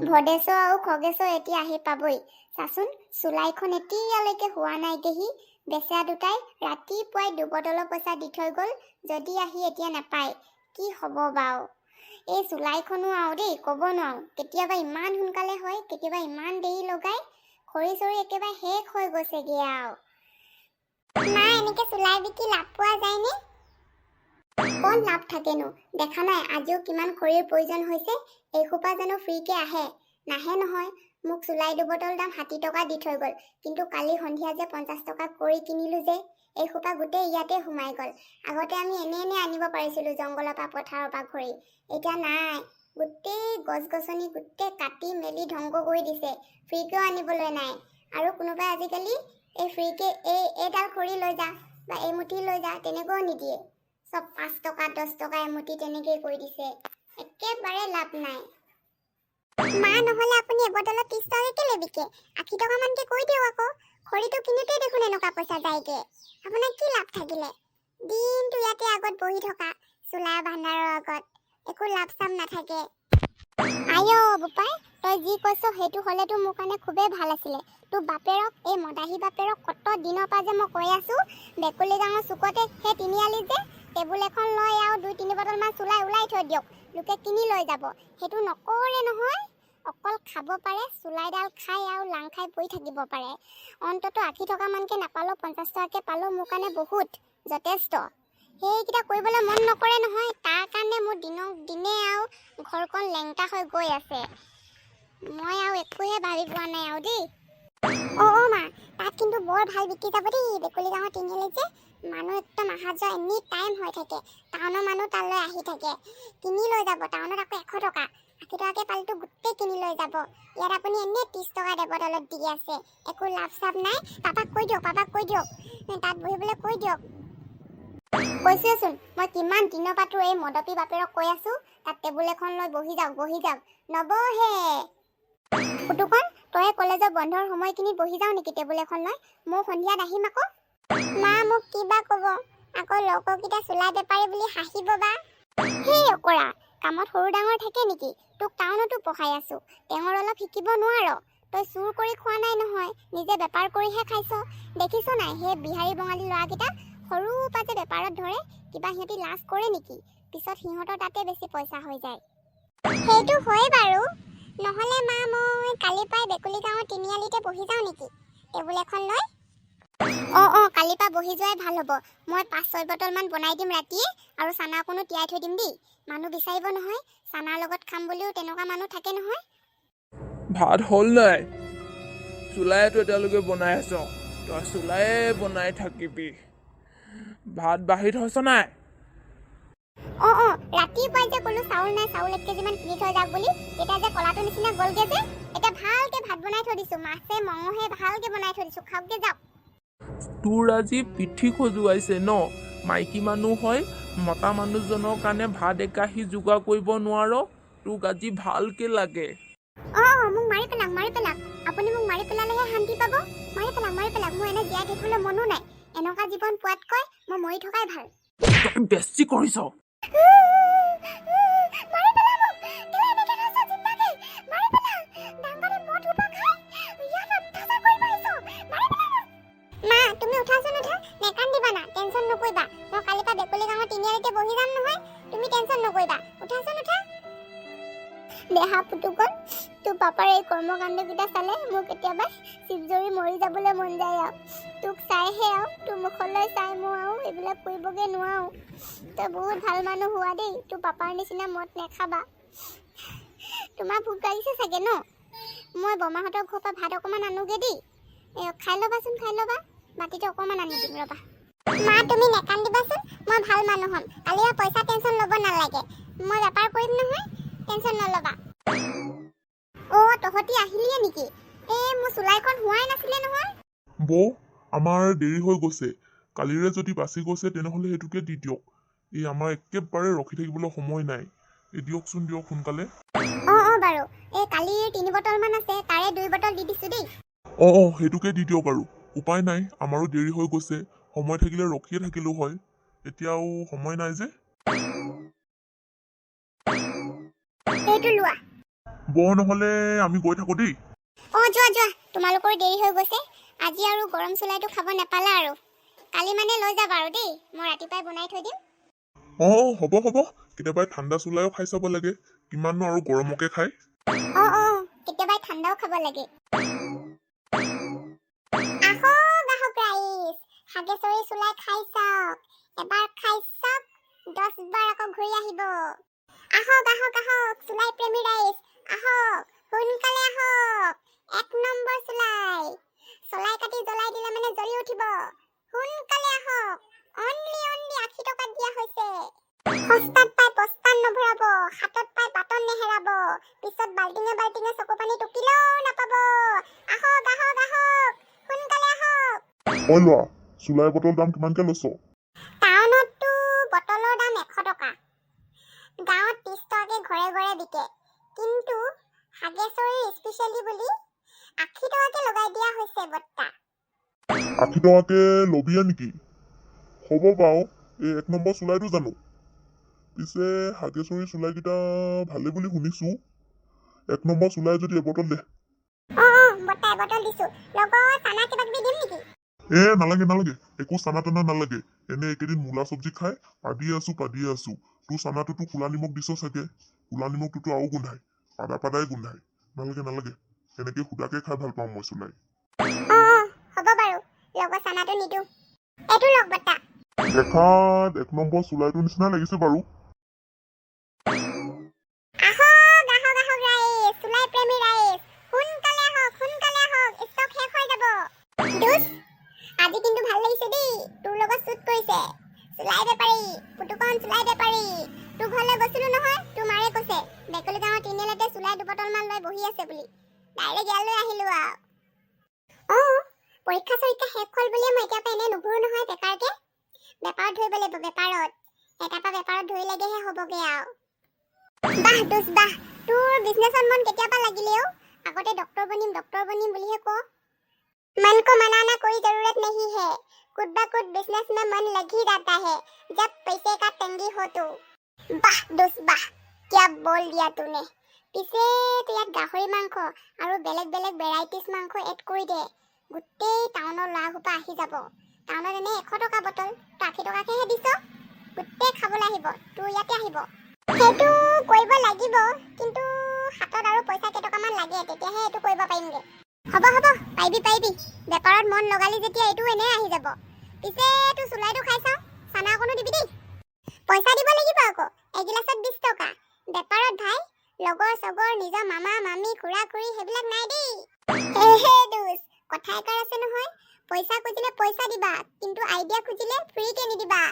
ভদেশ্বৰ আৰু খগেশ্বৰ এতিয়া আহি পাবই। চাচোন চুলাইখন এতিয়ালৈকে হোৱা নাই দেহি। বেচেৰা দুটাই ৰাতিপুৱাই 2 বটলৰ পইচা দি থৈ গ'ল, যদি আহি এতিয়া নাপায় কি হ'ব বাৰু। এই চুলাইখনো আৰু দেই ক'ব নোৱাৰো, কেতিয়াবা ইমান সোনকালে হয়, কেতিয়াবা ইমান দেৰি লগাই। খৰি চৰি একেবাৰে শেষ হৈ গৈছেগে আৰু। মা এনেকে চুলাই বিকি লাভ পোৱা যায়নে? কোন লাভ থাকেনো? দেখা নাই আজিও কিমান খৰিৰ প্ৰয়োজন হৈছে। এইসোপা জানো ফ্ৰীকে আহে? নাহে নহয়। মোক চুলাই 2 বটল দাম 60 টকা দি থৈ গ'ল, কিন্তু কালি সন্ধিয়া যে 50 টকা কৰি কিনিলো যে, এইসোপা গোটেই ইয়াতে সোমাই গ'ল। আগতে আমি এনে আনিব পাৰিছিলো জংঘলৰ পৰা, পথাৰৰ পৰা খৰি। এতিয়া নাই, গোটেই গছ গছনি গোটেই কাটি মেলি ধ্বংস কৰি দিছে। ফ্ৰীকেও আনিবলৈ নাই। আৰু কোনোবাই আজিকালি এই ফ্ৰীকে এইডাল খৰি লৈ যা বা এইমুঠি লৈ যা তেনেকৈও নিদিয়ে। সব 5 টকা 10 টকা এমুঠি তেনেকেই কৰি দিছে। একেবাৰে লাভ নাই। মা নহলে আপুনি এবটলত 30 টকা কেলে বিকে? 80 টকা মানকে কৈ দিয়ক আকৌ। খৰিটো কিনোতে দেখোন এনেকুৱা পইচা যায়গে। আপোনাৰ কি লাভ থাকিলে? দিনটো ইয়াতে আগত বহি থকা, চুলাই ভাণ্ডাৰৰ আগত একো লাভ চাম নাথাকে। আইঅ বোপাই, তই যি কৈছ সেইটো হলেতো মোৰ কাৰণে খুবেই ভাল আছিলে। তোৰ বাপেৰক, এই মদাহী বাপেৰক কত দিনৰ পৰা যে মই কৈ আছো, বেকুলি গাঁৱৰ চুকতে সেই তিনিআলি যে টেবুল এখন লৈ আৰু 2-3 বটল মান চুলাই ওলাই থৈ দিয়ক, লোকে কিনি লৈ যাব। সেইটো নকৰে নহয়। অকল খাব পাৰে, চুলাইডাল খাই আৰু লাং খাই পৰি থাকিব পাৰে। অন্তত 80 টকা মানকে নাপালেও 50 টকাকে পালেও মোৰ কাৰণে বহুত যথেষ্ট। সেইকেইটা কৰিবলৈ মন নকৰে নহয়। তাৰ কাৰণে মোৰ দিনক দিনে আৰু ঘৰখন লেংটা হৈ গৈ আছে। মই আৰু একোহে ভাবি পোৱা নাই আৰু দেই। অ মা, তাত কিন্তু বৰ ভাল বিক্ৰী যাব দেই। বেকুলি গাঁৱৰ তিনিআলি যে মানুহ একদম অহা যোৱা এনি টাইম হৈ থাকে। টাউনৰ মানুহ তালৈ আহি থাকে, কিনি লৈ যাব। টাউনত আকৌ 100 টকা, 80 টকাকে পালেতো গোটেই কিনি লৈ যাব। ইয়াত আপুনি এনে 30 টকা বটলত দি আছে, একো লাভ চাভ নাই। পাপাক কৈ দিয়ক, তাত বহিবলৈ কৈ দিয়ক। কৈছোৱেচোন, মই কিমান দিনৰ পৰা তোৰ এই মদপী বাপেৰক কৈ আছো, তাত টেবুল এখন লৈ বহি যাওক। নবহে। পুতুকণ, তই কলেজৰ বন্ধৰ সময়খিনিত বহি যাও নেকি টেবুল এখন লৈ? মই সন্ধিয়াত আহিম আকৌ। মা মোক কিবা ক'ব, আকৌ লগৰকেইটা চুলাই বেপাৰী বুলি হাঁহিব বা। সেই অকৰা, কামত সৰু ডাঙৰ থাকে নেকি? তোক টাউনতো পঢ়াই আছো, টেঙৰ অলপ শিকিব নোৱাৰ? তই চুৰ কৰি খোৱা নাই নহয়, নিজে বেপাৰ কৰিহে খাইছ। দেখিছ নাই সেই বিহাৰী বঙালী ল'ৰাকেইটা সৰু পাতে বেপাৰত ধৰে, কিবা সিহঁতি লাজ কৰে নেকি? পিছত সিহঁতৰ তাতে বেছি পইচা হৈ যায়। সেইটো হয় বাৰু। নহলে মা মই কালি পাই বেকুলি গাঁৱৰ তিনিআলিতে বহি যাও নেকি টেবুল এখন লৈ? অ কালিৰ পৰা বহি যোৱাই ভাল হ'ব। মই 5-6 বটল মান বনাই দিম ৰাতিয়ে, আৰু চানা অকণো তিয়াই থৈ দিম দেই। মানুহ বিচাৰিব নহয়, চানাৰ লগত খাম বুলিও তেনেকুৱা মানুহ থাকে নহয়। ভাত হ'ল নাই? চুলাইটো এতিয়ালৈকে বনাই আছ, তই চুলাইয়ে বনাই থাকিবি। ভাত বাঢ়ি থৈছ নাই? অ ৰাতিপুৱাই যে ক'লো চাউল নাই, চাউল 1 কেজি মান কিনি থৈ যাওক বুলি, তেতিয়া যে কলাটো নিচিনা গ'লগে যে। এতিয়া ভালকে ভাত বনাই থৈ দিছো, মাছে মঙহে ভালকে বনাই থৈ দিছো, খাওকগে যাওক। তোৰ আজি পিঠি খজুৱাইছে ন? মাইকী মানুহ হয়, মতা মানুহজনৰ কাৰণে ভাত একাহী যোগাৰ কৰিব নোৱাৰ? তোক আজি ভালকে লাগে। মোক মাৰি পেলাক। আপুনি মোক মাৰি পেলালেহে শান্তি পাব। মাৰি পেলাক। মোৰ এনে জীয়াই থাকিবলৈ মনো নাই। এনেকুৱা জীৱন পোৱাতকৈ মই মৰি থকাই ভাল। তই বেছি কৰিছ। মা তুমি উঠাচোন, উঠা। নেকান্দিবা না, টেনচন নকৰিবা। মই কালিৰ পৰা বেকুলি গাঁৱৰ তিনিআলিতে বহি যাম নহয়, তুমি টেনচন নকৰিবা। উঠাচোন, উঠা। দেহা পুতুকণ, তোৰ পাপাৰ এই কৰ্মকাণ্ডকেইটা চালে মোৰ কেতিয়াবা চিপজৰি মৰি যাবলৈ মন যায় আৰু। তোক চাইহে আৰু, তোৰ মুখলৈ চাই মই আৰু এইবিলাক কৰিবগৈ নোৱাৰো। তই বহুত ভাল মানুহ হোৱা দেই, তোৰ পাপাৰ নিচিনা মদ নেখাবা। তোমাৰ ভোক লাগিছে চাগে ন? মই বৰমাহঁতৰ ঘৰৰ পৰা ভাত অকণমান আনোগে দেই। খাই ল'বাচোন, বাতিটো অকণমান আনি দিম ৰ'বা। মা তুমি নেকান্দিবাচোন, মই ভাল মানুহ হ'ম। কালি পইচা টেনচন ল'ব নালাগে, মই বেপাৰ কৰিম নহয়, টেনচন নল'বা। তহঁতি আহিলিয়ে নেকি? মোৰ চুলাইখন হোৱাই নাছিলে নহয়। বৌ, আমাৰ দেৰি হৈ গৈছে। কালিৰে যদি বাচি গৈছে তেনেহ'লে সেইটোকে দি দিয়ক। আমাৰ একেবাৰে ৰখি থাকিবলৈ সময় নাই। দিয়ক সোনকালে। বাৰু। কালিৰ 3 বটল মান আছে, তাৰে 2 বটল দি দিছো দেই। সেইটোকে দি দিয়ক আৰু। উপায় নাই, আমাৰো দেৰি হৈ গৈছে। সময় থাকিলে ৰখিয়ে থাকিলো হয়, এতিয়াও সময় নাই যে। এইটো লোৱা। নহ'লে আমি গৈ থাকো দেই। যোৱা তোমালোকৰ দেৰি হৈ গৈছে। আজি আৰু গৰম চুলাইটো খাব নাপালা আৰু। কালি মানে লৈ যাবা আৰু দেই, মই ৰাতিপুৱাই বনাই থৈ দিম। হ'ব কেতিয়াবা ঠাণ্ডা চুলাইও খাই চাব লাগে, কিমাননো আৰু গৰমকে খায়। কেতিয়াবা ঠাণ্ডাও খাব লাগে। আহক ৰাইজ, হাগেশ্বৰী চুলাই খাই চাওক। এবাৰ খাই চাওক, 10 বাৰ আকৌ ঘূৰি আহিব। আহক চুলাই প্ৰেমী ৰাইজ, আহক সোনকালে আহক। 1 নম্বৰ চুলাই। চলাই কাটি জ্বলাই দিলে মানে জ্বলি উঠিব। সোনকালে আহক। অনলি 80 টকা দিয়া হৈছে। সস্তাত পাই পস্তান নভৰাব, হাতত পাই বাটন নেহেৰাব, পিছত বাল্টিঙে চকু পানী টুকিলেও নাপাব। আহক সোনকালে আহক। ল'ৰা, চুলাই বটল দাম কিমানকে লৈছ? টাউনতটো বটলৰ দাম 100 টকা, গাঁৱত 30 টকাকে ঘৰে বিকে, কিন্তু হাগেশ্বৰী স্পেচিয়েলি বুলি 80 টকাকে লগাই দিয়া হৈছে বত্তা। 80 টকাকে লবিয়ে নেকি? হ'ব বাৰু, এই 1 নম্বৰ চুলাইটো জানো? পিছে হাগেশ্বৰী চুলাইকেইটা ভালে বুলি শুনিছো। 1 নম্বৰ চুলাই যদি এবটল দে। বত্তা এবটল দিছো। লগত চানা কিবা কিবি দিম নেকি? নালাগে, একো চানা টানা নালাগে। এনে এইকেইদিন মূলা চব্জি খাই পাদিয়ে আছো। তোৰ চানাটোতো কোলা নিমখ দিছ চাগে, কোলা নিমখটোতো আৰু গোন্ধাই, পাদাই গোন্ধাই। নালাগে, এনেকে সুদাকে খাই ভাল পাওঁ মই চুলাই। হ'ব বাৰু, লগত চানাটো নিদো। এইটো লওক বত্তা। দেখাত 1 নম্বৰ চুলাইটোৰ নিচিনা লাগিছে বাৰু। আহক ৰাইজ, চুলাই প্ৰেমী ৰাইজ, সোনকালে আহক, ষ্টক শেষ হৈ যাব। দুচ, আজি কিন্তু ভাল লাগিছে দেই, তোৰ লগত শ্বুট কৰিছে। চুলাই বেপাৰী, পুতুকন চুলাই বেপাৰী। তোৰ ঘৰলৈ গৈছিলো নহয়, তোৰ মাৰে কৈছে বেকলি গাঁৱৰ তিনিআলিতে চুলাই 2 বটল মান লৈ বহি আছে বুলি। ডাইৰেক্ট ইয়ালৈ আহিলো আৰু। পৰীক্ষা চৰীক্ষা শেষ হ'ল বুলিয়ে মই এতিয়া পৰা এনে নুঘূৰো নহয় বেকাৰকে। বেপাৰত ধৰিব লাগিব, বেপাৰত। এটাৰ পৰা বেপাৰত ধৰিলেগেহে হ'বগে আৰু। বাহ, তোৰ বিজনেছত মন কেতিয়াবা লাগিলে অ? আগতে ডক্টৰ বনিম বুলিহে ক। मन को मनाना कोई जरूरत नहीं है, खुद ब खुद बिजनेस में मन लग ही जाता है जब पैसे का तंगी हो तो। বাহ, क्या बोल दिया तूने। পিছে তো ইয়াত গাহৰি মাংস আৰু বেলেগ ভেৰাইটিজ মাংস এড কৰি দে, গোটেই টাউনৰ ল'ৰাসোপা আহি যাব। টাউনত এনে 100 টকা বটল, 80 টকাকেহে দিছ। গোটেই খাবলৈ আহিব, তোৰ ইয়াতে আহিব। সেইটো কৰিব লাগিব, কিন্তু হাতত আৰু পইচা কেইটকামান লাগে, তেতিয়াহে এইটো কৰিব পাৰিমগে। হ'ব, পাৰিবি। বেপাৰত মন লগালি যেতিয়া এইটো এনে আহি যাব। পিছে তোৰ চুলাইটো খাই চাওঁ, চানা অকণো দিবি দেই। পইচা দিব লাগিব আকৌ, এগিলাচত 20 টকা। বেপাৰত ভাই, লগৰ চগৰ, নিজৰ মামা মামী খুৰা খুৰী সেইবিলাক নাই দেই। দুচ, কথা এষাৰ আছে নহয়, পইচা খুজিলে পইচা দিবা, কিন্তু আইডিয়া খুজিলে ফ্ৰীকে নিদিবা।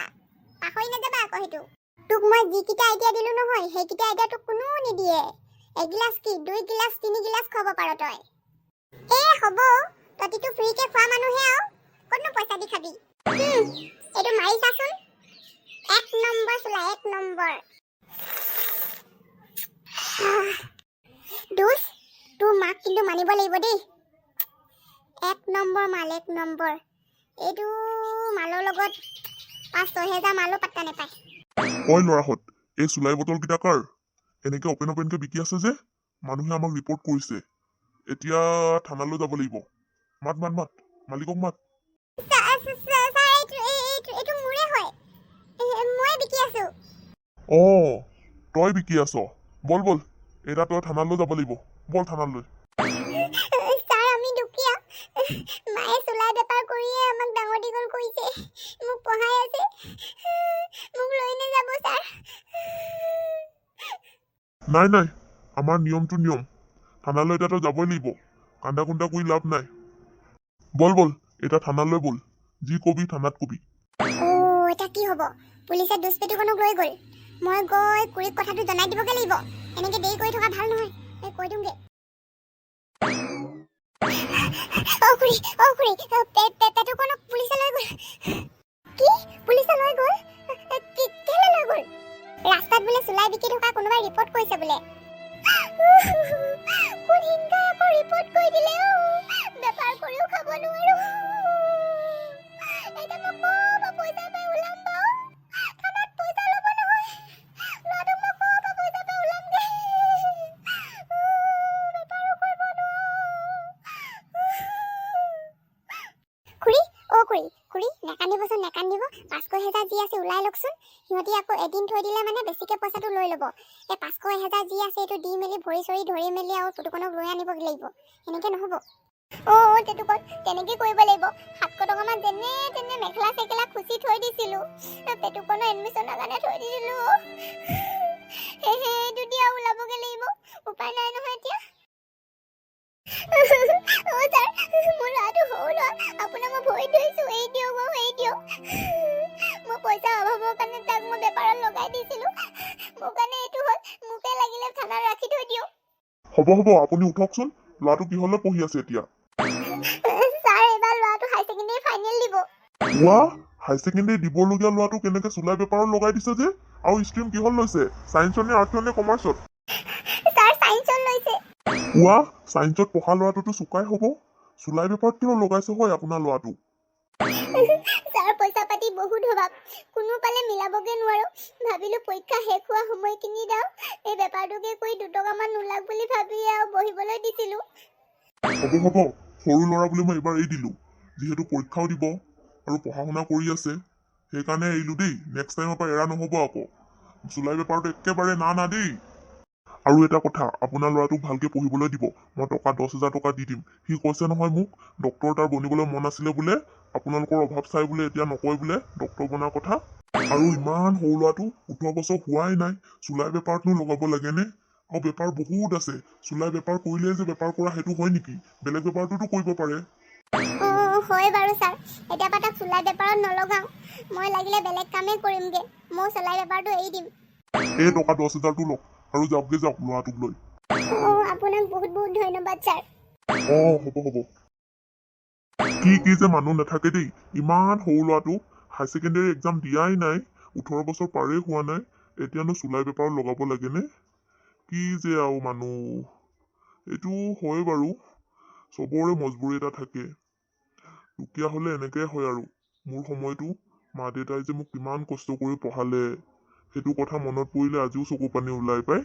পাহৰি নাযাবা আকৌ সেইটো। তোক মই যিকেইটা আইডিয়া দিলো নহয়, সেইকেইটা আইডিয়া তোক কোনো নিদিয়ে। এগিলাচ কি 2 গিলাচ 3 গিলাচ খাব পাৰ তই। হ'ব, তইতো ফ্ৰীকে খোৱা মানুহে আৰু, ক'তনো পইচা দি খাবি। এইটো মাৰি চাচোন, 1 নম্বৰ চুলাই, 1 নম্বৰ। দুচ, তোৰ মাক কিন্তু মানিব লাগিব দেই। 1 নম্বৰ মাল, 1 নম্বৰ। এইটো মালৰ লগত 5-6 হেজাৰ মালো পাত্তা নাপায়। ল'ৰাহঁত, এই চুলাই বটল কেইটা কাৰ? এনেকে অপেনকে বিকি আছে যে, মানুহে আমাক ৰিপৰ্ট কৰিছে। এতিয়া থানালৈ যাব লাগিব। মাত মালিকক মাত। এইটো মোৰে হয়, মই বিকি আছো। তই বিকি আছ? বল, এতিয়া তই থানালৈ যাব লাগিব। বল থানালৈ। ছাৰ, আমি দুখীয়া। মায়ে চুলাই বেপাৰ কৰিয়ে আমাক ডাঙৰ দীঘল কৰিছে, মোক পঢ়াই আছে। মোক লৈ নাযাব ছাৰ। নাই, আমাৰ নিয়মটো নিয়ম। থানালৈ এতিয়া তই যাবই লাগিব, কান্দা কুন্দা কৰি লাভ নাই। বল, এতিয়া থানালৈ বল, যি কবি থানাত কবি। এতিয়া কি হ'ব? পুলিচে দুষ্পেটিখনক লৈ গ'ল। মই গৈ কুৰিক কথাটো জনাই দিবগে লাগিব। এনেকে দেৰি কৰি থকা ভাল নহয়, কৈ দিওঁগে। খুৰী, পেটুকনক পুলিচে লৈ গ'ল। কি? পুলিচে লৈ গ'ল? কেলে লৈ গ'ল? ৰাস্তাত বোলে চুলাই বিকি থকা কোনোবাই ৰিপৰ্ট কৰিছে বোলে। কোন হিংসাই আকৌ ৰিপৰ্ট কৰি দিলে। বেপাৰ কৰিও খাব নোৱাৰো। এতিয়া মই ক'ৰপৰা পইচা পাই ওলাম বাৰু? থানাত পইচা ল'ব নহয়। ল'ৰাটোক মই ক'ৰপৰা পইচা পাই ওলামগে? খুৰী নেকান্দিবচোন নেকান্দিব 500,000 যি আছে ওলাই লওকচোন সিহঁতি আকৌ এদিন থৈ দিলে মানে বেছিকে পইচাটো লৈ ল'ব এই 500,000 যি আছে এইটো দি মেলি ভৰি চৰি ধৰি মেলি আৰু পুতুকণক লৈ আনিব লাগিব এনেকে নহ'ব তেতুকণ তেনেকে কৰিব লাগিব 700 টকামান যেনে তেনে মেখেলা চেখেলা খুচি থৈ দিছিলোঁ পেটুকণৰ এডমিশ্যনৰ কাৰণে থৈ দিছিলোঁ সেইটো দিয়া ওলাবগে লাগিব উপায় নাই নহয় এতিয়া ছাৰ মোৰ ল'ৰাটো সৰু ল'ৰা আপোনাক মই ভৰি ধৰিছোঁ এই দিয়ক মই পইচা অভাৱৰ কাৰণে তাক মই বেপাৰত লগাই দিছিলোঁ মোৰ কাৰণে এইটো হ'ল মোকে লাগিলে থানাত ৰাখি থৈ দিয়ক হ'ব আপুনি উঠকচোন ল'ৰাটো কিহলৈ পঢ়ি আছে এতিয়া ছাৰ এইবাৰ ল'ৰাটো হাই ছেকেণ্ডেৰী ফাইনেল দিব হাই ছেকেণ্ডেৰী দিবলগীয়া ল'ৰাটো কেনেকে চুলাই বেপাৰত লগাই দিছে যে আৰু ষ্ট্ৰীম কিহত লৈছে চায়েন্সত নে আৰ্টছত নে কমাৰ্চত ছাৰ চায়েন্সত লৈছে চায়েন্সত পঢ়া ল'ৰাটোতো চোকাই হ'ব চুলাই বেপাৰত কিয় লগাইছে হয় আপোনাৰ ল'ৰাটো ছাৰ পইচা পাতি বহুত অভাৱ কোনো পালে মিলাবগে নোৱাৰো ভাবিলো পৰীক্ষা শেষ হোৱা সময়খিনি দাও এই বেপাৰটোকে কৰি 2 টকামান নোলাক বুলি ভাবি আৰু বহিবলৈ দিছিলোঁ হ'ব সৰু ল'ৰা বুলি মই এইবাৰ এৰি দিলোঁ যিহেতু পৰীক্ষাও দিব আৰু পঢ়া শুনা কৰি আছে সেইকাৰণে এৰিলোঁ দেই নেক্সট টাইমৰ পৰা এৰা নহ'ব আকৌ চুলাই বেপাৰটো একেবাৰে না দেই আৰু এটা কথা আপোনাৰ ল'ৰাটোক ভালকে পঢ়িবলৈ দিব মই টকা 10,000 টকা দি দিম সি কৈছে নহয় মোক ডক্তৰ তাৰ বনিবলৈ মন আছিলে বোলে আপোনালোকৰ অভাৱ চাই বোলে এতিয়া নকয় বোলে ডক্তৰ বনাৰ কথা আৰু ইমান সৰু ল'ৰাটো 18 বছৰ হোৱাই নাই চুলাই বেপাৰতনো লগাব লাগেনে আৰু বেপাৰ বহুত আছে চুলাই বেপাৰ কৰিলে যে বেপাৰ কৰা সেইটো হয় নেকি বেলেগ বেপাৰটোতো কৰিব পাৰে হয় বাৰু ছাৰ এতিয়া পাতা চুলাই বেপাৰত নলগাওঁ মই লাগিলে বেলেগ কামেই কৰিমগে মই চুলাই বেপাৰটো এৰি দিম এই টকা 10,000টো লওক আৰু যাওক ল'ৰাটোক লৈ আপোনাক বহুত বহুত ধন্যবাদ ছাৰ হ'ব কি যে মানুহ নাথাকে দেই ইমান সৰু ল'ৰাটো হাই ছেকেণ্ডেৰী এক্সাম দিয়াই নাই 18 বছৰ পাৰেই হোৱা নাই এতিয়ানো চুলাই বেপাৰত লগাব লাগেনে কি যে আৰু মানুহ এইটো হয় বাৰু চবৰে মজবুৰি এটা থাকে দুখীয়া হ'লে এনেকৈ হয় আৰু মোৰ সময়তো মা দেউতাই যে মোক কিমান কষ্ট কৰি পঢ়ালে সেইটো কথা মনত পৰিলে আজিও চকু পানী ওলাই পায়